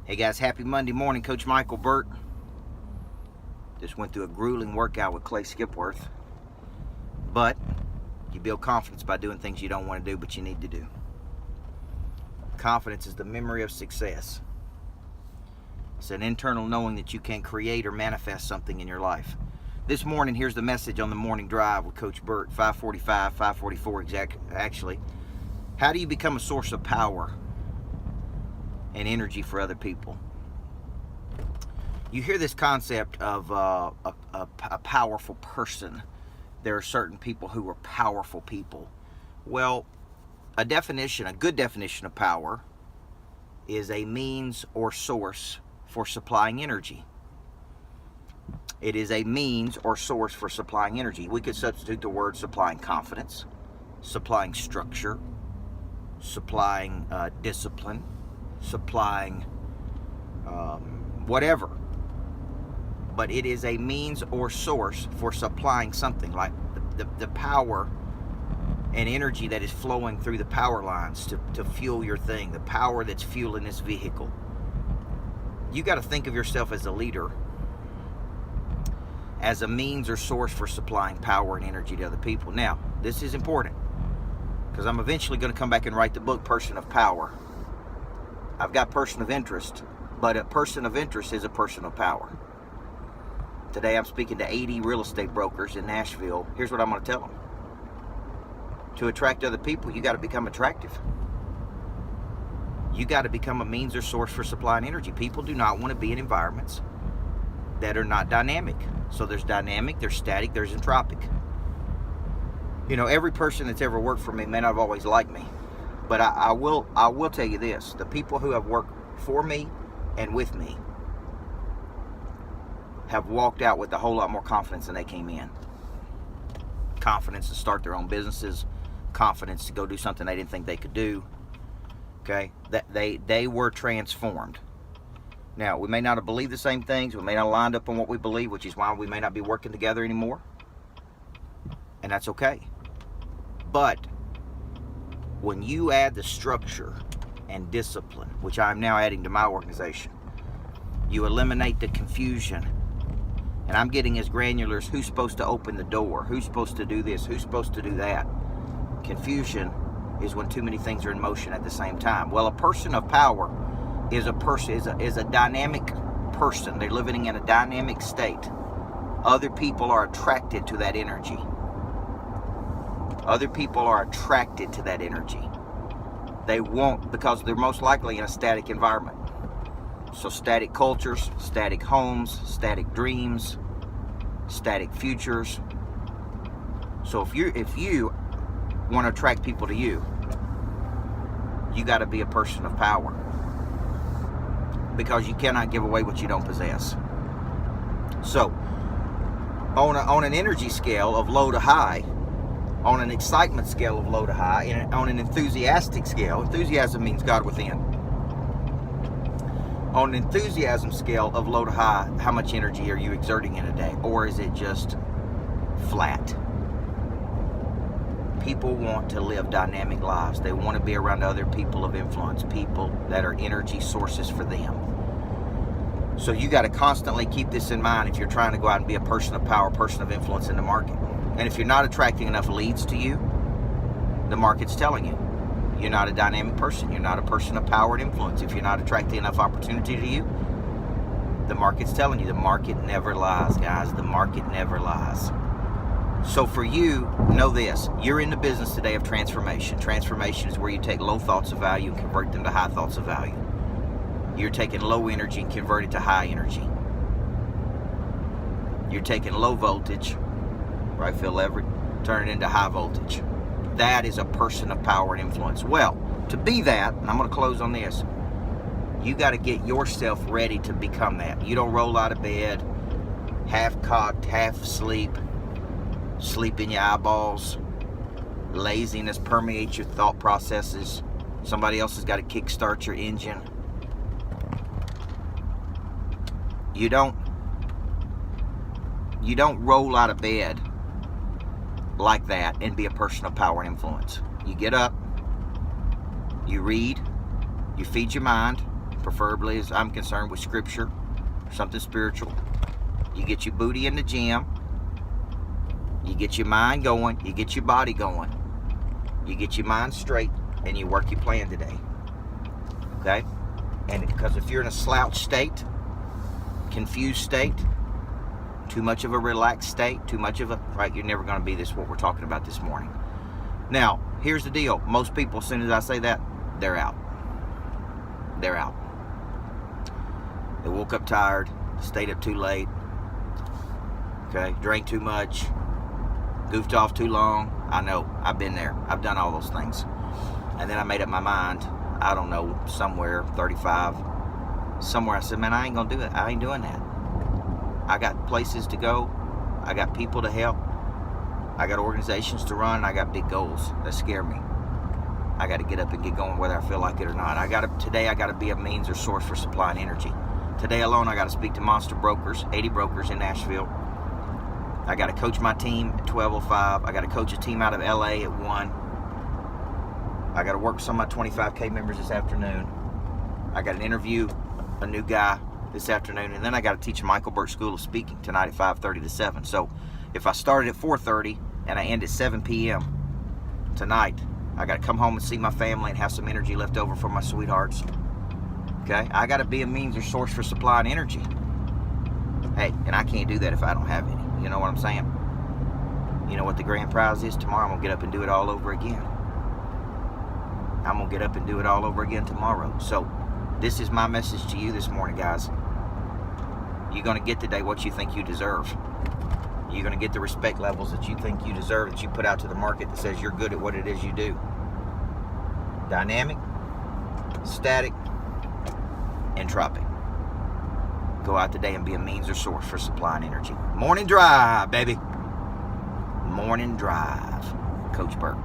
Hey guys, happy Monday morning. Coach BURT. Just went through a grueling workout with Coach BURT. But you build confidence by doing things you don't want to do, but you need to do. Confidence is the memory of success. It's an internal knowing that you can create or manifest something in your life. This morning, here's the message on the morning drive with Coach BURT, 5:45, 5:44 actually. How do you become a source of power and energy for other people? You hear this concept of a powerful person. There are certain people who are powerful people. Well, a good definition of power is a means or source for supplying energy. It is a means or source for supplying energy. We could substitute the word supplying confidence, supplying structure, supplying discipline, supplying whatever. But it is a means or source for supplying something, like the power and energy that is flowing through the power lines to fuel your thing, the power that's fueling this vehicle. You got to think of yourself as a leader, as a means or source for supplying power and energy to other people. Now, this is important because I'm eventually going to come back and write the book, Person of Power. I've got person of interest, but a person of interest is a person of power. Today I'm speaking to 80 real estate brokers in Nashville. Here's what I'm going to tell them. To attract other people, you got to become attractive. You got to become a means or source for supplying energy. People do not want to be in environments that are not dynamic. So there's dynamic, there's static, there's entropic. You know, every person that's ever worked for me may not have always liked me, but I will tell you this: the people who have worked for me and with me have walked out with a whole lot more confidence than they came in. Confidence to start their own businesses, confidence to go do something they didn't think they could do. Okay, that they were transformed. Now, we may not have believed the same things, we may not have lined up on what we believe, which is why we may not be working together anymore, and that's okay. But when you add the structure and discipline, which I'm now adding to my organization, you eliminate the confusion. And I'm getting as granular as who's supposed to open the door, who's supposed to do this, who's supposed to do that. Confusion is when too many things are in motion at the same time. Well, a person of power is a dynamic person. They're living in a dynamic state. Other people are attracted to that energy. Other people are attracted to that energy. They won't, because they're most likely in a static environment. So static cultures, static homes, static dreams, static futures. So if you want to attract people to you, you got to be a person of power, because you cannot give away what you don't possess. So on an energy scale of low to high, on an excitement scale of low to high, and on an enthusiastic scale, enthusiasm means God within. On an enthusiasm scale of low to high, how much energy are you exerting in a day? Or is it just flat? People want to live dynamic lives. They want to be around other people of influence, people that are energy sources for them. So you got to constantly keep this in mind if you're trying to go out and be a person of power, person of influence in the market. And if you're not attracting enough leads to you, the market's telling you you're not a dynamic person. You're not a person of power and influence. If you're not attracting enough opportunity to you, the market's telling you. The market never lies, guys. The market never lies. So for you, know this. You're in the business today of transformation. Transformation is where you take low thoughts of value and convert them to high thoughts of value. You're taking low energy and convert it to high energy. You're taking low voltage, right, Phil Everett, turn it into high voltage. That is a person of power and influence. Well, to be that, and I'm going to close on this, you got to get yourself ready to become that. You don't roll out of bed, half cocked, half asleep, sleep in your eyeballs, laziness permeates your thought processes. Somebody else has got to kickstart your engine. You don't roll out of bed like that and be a person of power and influence. You get up, you read, you feed your mind, preferably, as I'm concerned, with scripture, something spiritual. You get your booty in the gym. You get your mind going. You get your body going. You get your mind straight, and you work your plan today. Okay? And because if you're in a slouch state, confused state, too much of a relaxed state, too much of a, right, you're never going to be this, what we're talking about this morning. Now, here's the deal. Most people, as soon as I say that, they're out. They're out. They woke up tired, stayed up too late, okay, drank too much, goofed off too long. I know, I've been there. I've done all those things. And then I made up my mind, I don't know, somewhere, 35, somewhere I said, man, I ain't gonna do it. I ain't doing that. I got places to go. I got people to help. I got organizations to run. I got big goals that scare me. I got to get up and get going whether I feel like it or not. Today I got to be a means or source for supplying energy. Today alone I got to speak to monster brokers, 80 brokers in Nashville. I got to coach my team at 12:05. I got to coach a team out of LA at 1. I got to work with some of my 25K members this afternoon. I got an interview, a new guy this afternoon, and then I got to teach a Michael Burt School of Speaking tonight at 5:30 to 7. So if I started at 4:30 and I end at 7 p.m. tonight, I got to come home and see my family and have some energy left over for my sweethearts. Okay? I got to be a means or source for supplying energy. Hey, and I can't do that if I don't have any. You know what I'm saying? You know what the grand prize is? Tomorrow I'm going to get up and do it all over again. I'm going to get up and do it all over again tomorrow. So this is my message to you this morning, guys. You're going to get today what you think you deserve. You're going to get the respect levels that you think you deserve, that you put out to the market that says you're good at what it is you do. Dynamic, static, entropic. Go out today and be a means or source for supplying energy. Morning drive, baby. Morning drive. Coach Burt.